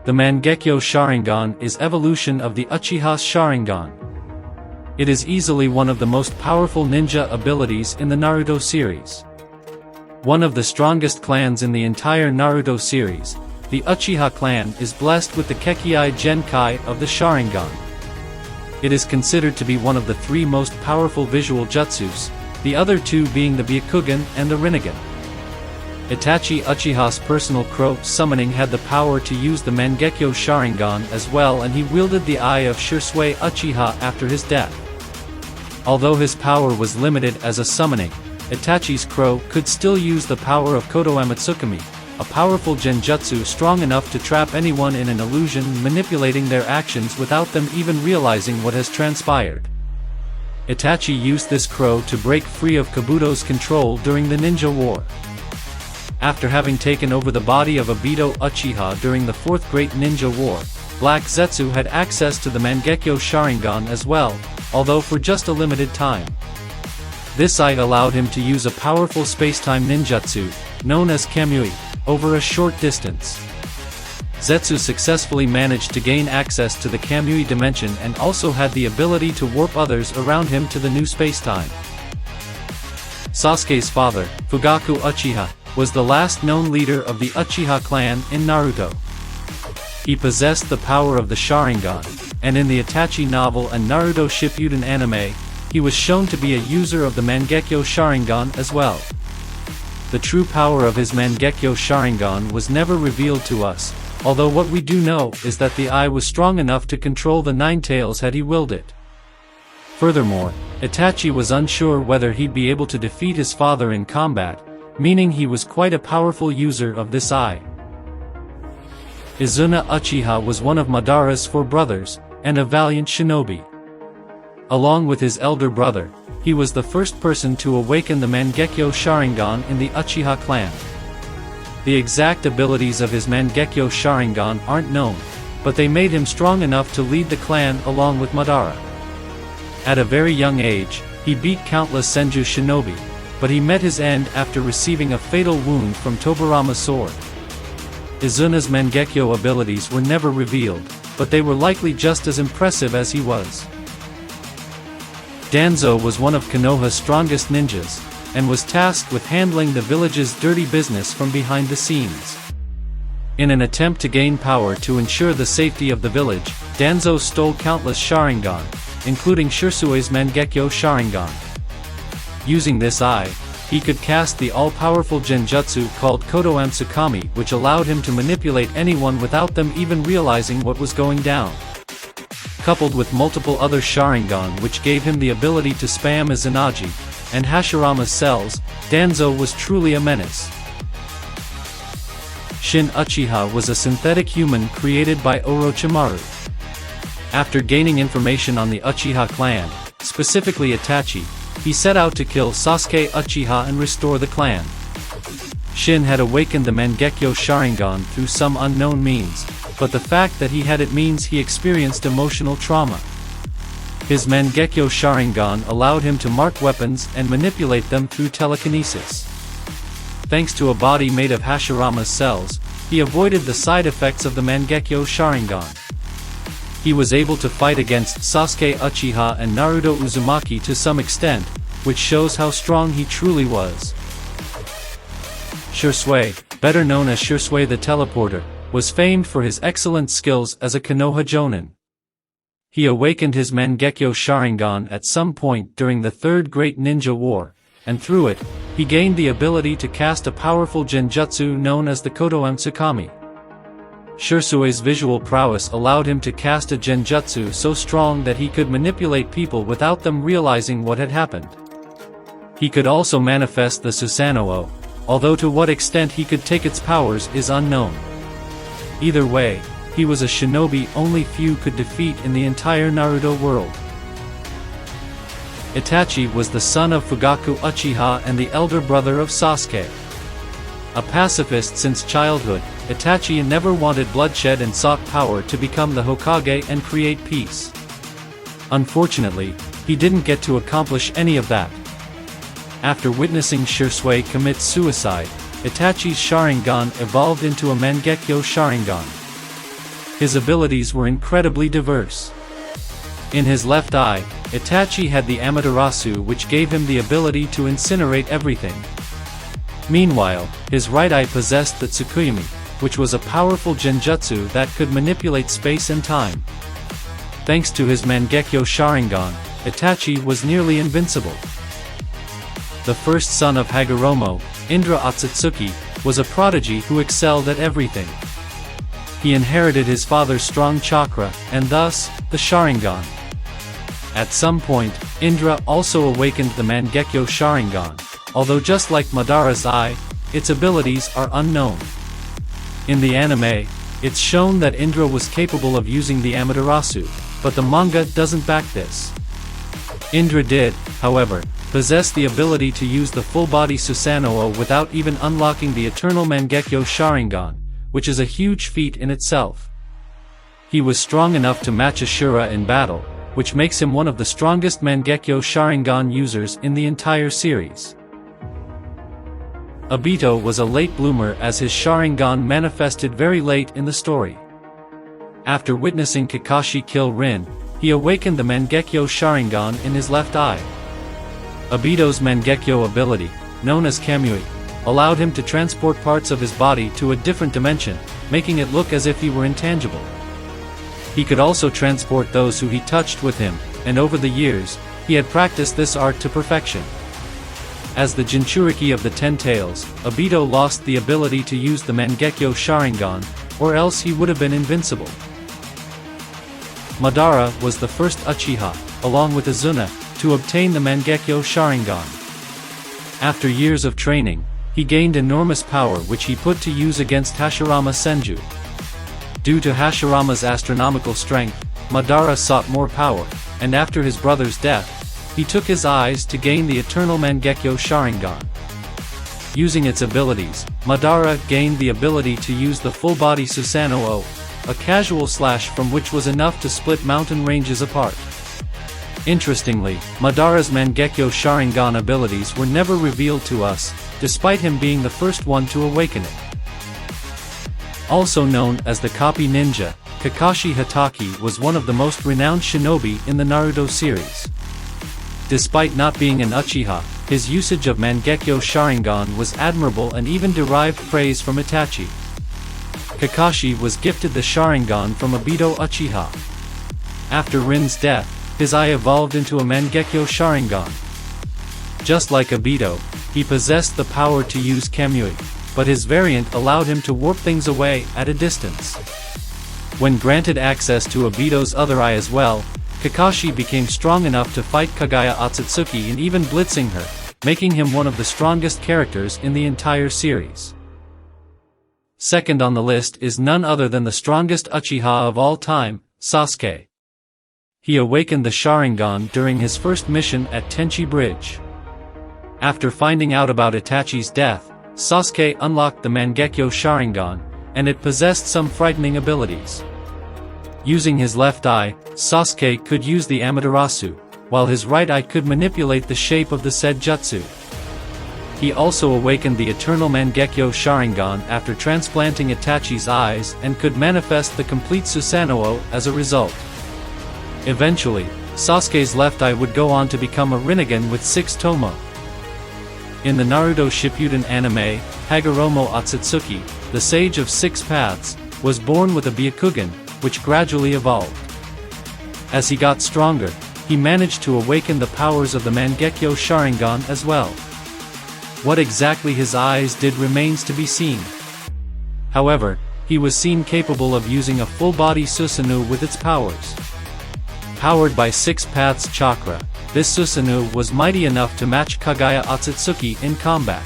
The Mangekyo Sharingan is evolution of the Uchiha's Sharingan. It is easily one of the most powerful ninja abilities in the Naruto series. One of the strongest clans in the entire Naruto series, the Uchiha clan is blessed with the Kekkai Genkai of the Sharingan. It is considered to be one of the three most powerful visual jutsus, the other two being the Byakugan and the Rinnegan. Itachi Uchiha's personal crow summoning had the power to use the Mangekyo Sharingan as well, and he wielded the eye of Shisui Uchiha after his death. Although his power was limited as a summoning, Itachi's crow could still use the power of Kodoama Tsukumi, a powerful genjutsu strong enough to trap anyone in an illusion, manipulating their actions without them even realizing what has transpired. Itachi used this crow to break free of Kabuto's control during the Ninja War. After having taken over the body of Obito Uchiha during the Fourth Great Ninja War, Black Zetsu had access to the Mangekyo Sharingan as well, although for just a limited time. This eye allowed him to use a powerful space-time ninjutsu, known as Kamuryot, over a short distance. Zetsu successfully managed to gain access to the Kamuryot dimension and also had the ability to warp others around him to the new space-time. Sasuke's father, Fugaku Uchiha, was the last known leader of the Uchiha clan in Naruto. He possessed the power of the Sharingan, and in the Itachi novel and Naruto Shippuden anime, he was shown to be a user of the Mangekyo Sharingan as well. The true power of his Mangekyo Sharingan was never revealed to us, although what we do know is that the eye was strong enough to control the Nine Tails had he willed it. Furthermore, Itachi was unsure whether he'd be able to defeat his father in combat, meaning he was quite a powerful user of this eye. Izuna Uchiha was one of Madara's four brothers, and a valiant shinobi. Along with his elder brother, he was the first person to awaken the Mangekyo Sharingan in the Uchiha clan. The exact abilities of his Mangekyo Sharingan aren't known, but they made him strong enough to lead the clan along with Madara. At a very young age, he beat countless Senju shinobi, but he met his end after receiving a fatal wound from Tobirama's sword. Izuna's Mangekyo abilities were never revealed, but they were likely just as impressive as he was. Danzo was one of Konoha's strongest ninjas, and was tasked with handling the village's dirty business from behind the scenes. In an attempt to gain power to ensure the safety of the village, Danzo stole countless Sharingan, including Shisui's Mangekyo Sharingan. Using this eye, he could cast the all-powerful genjutsu called Kodoama Tsukami, which allowed him to manipulate anyone without them even realizing what was going down. Coupled with multiple other Sharingan which gave him the ability to spam Izanagi and Hashirama's cells, Danzo was truly a menace. Shin Uchiha was a synthetic human created by Orochimaru. After gaining information on the Uchiha clan, specifically Itachi, he set out to kill Sasuke Uchiha and restore the clan. Shin had awakened the Mangekyo Sharingan through some unknown means, but the fact that he had it means he experienced emotional trauma. His Mangekyo Sharingan allowed him to mark weapons and manipulate them through telekinesis. Thanks to a body made of Hashirama's cells, he avoided the side effects of the Mangekyo Sharingan. He was able to fight against Sasuke Uchiha and Naruto Uzumaki to some extent, which shows how strong he truly was. Shisui, better known as Shisui the Teleporter, was famed for his excellent skills as a Konoha Jonin. He awakened his Mangekyo Sharingan at some point during the Third Great Ninja War, and through it, he gained the ability to cast a powerful genjutsu known as the Kodoama Tsukami. Shisui's visual prowess allowed him to cast a genjutsu so strong that he could manipulate people without them realizing what had happened. He could also manifest the Susanoo, although to what extent he could take its powers is unknown. Either way, he was a shinobi only few could defeat in the entire Naruto world. Itachi was the son of Fugaku Uchiha and the elder brother of Sasuke. A pacifist since childhood, Itachi never wanted bloodshed and sought power to become the Hokage and create peace. Unfortunately, he didn't get to accomplish any of that. After witnessing Shisui commit suicide, Itachi's Sharingan evolved into a Mangekyo Sharingan. His abilities were incredibly diverse. In his left eye, Itachi had the Amaterasu, which gave him the ability to incinerate everything. Meanwhile, his right eye possessed the Tsukuyomi, which was a powerful genjutsu that could manipulate space and time. Thanks to his Mangekyo Sharingan, Itachi was nearly invincible. The first son of Hagoromo, Indra Otsutsuki, was a prodigy who excelled at everything. He inherited his father's strong chakra, and thus, the Sharingan. At some point, Indra also awakened the Mangekyo Sharingan, although just like Madara's eye, its abilities are unknown. In the anime, it's shown that Indra was capable of using the Amaterasu, but the manga doesn't back this. Indra did, however, possess the ability to use the full-body Susanoo without even unlocking the eternal Mangekyo Sharingan, which is a huge feat in itself. He was strong enough to match Ashura in battle, which makes him one of the strongest Mangekyo Sharingan users in the entire series. Obito was a late bloomer as his Sharingan manifested very late in the story. After witnessing Kakashi kill Rin, he awakened the Mangekyo Sharingan in his left eye. Obito's Mangekyo ability, known as Kamuryotvlog, allowed him to transport parts of his body to a different dimension, making it look as if he were intangible. He could also transport those who he touched with him, and over the years, he had practiced this art to perfection. As the Jinchuriki of the Ten Tails, Obito lost the ability to use the Mangekyo Sharingan, or else he would have been invincible. Madara was the first Uchiha, along with Izuna, to obtain the Mangekyo Sharingan. After years of training, he gained enormous power which he put to use against Hashirama Senju. Due to Hashirama's astronomical strength, Madara sought more power, and after his brother's death, he took his eyes to gain the eternal Mangekyo Sharingan. Using its abilities, Madara gained the ability to use the full-body Susanoo, a casual slash from which was enough to split mountain ranges apart. Interestingly, Madara's Mangekyo Sharingan abilities were never revealed to us, despite him being the first one to awaken it. Also known as the Copy Ninja, Kakashi Hatake was one of the most renowned shinobi in the Naruto series. Despite not being an Uchiha, his usage of Mangekyo Sharingan was admirable and even derived praise from Itachi. Kakashi was gifted the Sharingan from Obito Uchiha. After Rin's death, his eye evolved into a Mangekyo Sharingan. Just like Obito, he possessed the power to use Kamuryotvlog, but his variant allowed him to warp things away at a distance. When granted access to Obito's other eye as well, Kakashi became strong enough to fight Kaguya Otsutsuki and even blitzing her, making him one of the strongest characters in the entire series. Second on the list is none other than the strongest Uchiha of all time, Sasuke. He awakened the Sharingan during his first mission at Tenchi Bridge. After finding out about Itachi's death, Sasuke unlocked the Mangekyo Sharingan, and it possessed some frightening abilities. Using his left eye, Sasuke could use the Amaterasu, while his right eye could manipulate the shape of the said jutsu. He also awakened the eternal Mangekyo Sharingan after transplanting Itachi's eyes and could manifest the complete Susanoo as a result. Eventually, Sasuke's left eye would go on to become a Rinnegan with 6 tomo. In the Naruto Shippuden anime, Hagoromo Otsutsuki, the Sage of 6 Paths, was born with a Byakugan, which gradually evolved. As he got stronger, he managed to awaken the powers of the Mangekyo Sharingan as well. What exactly his eyes did remains to be seen. However, he was seen capable of using a full-body Susanoo with its powers. Powered by 6 Paths chakra, this Susanoo was mighty enough to match Kaguya Otsutsuki in combat.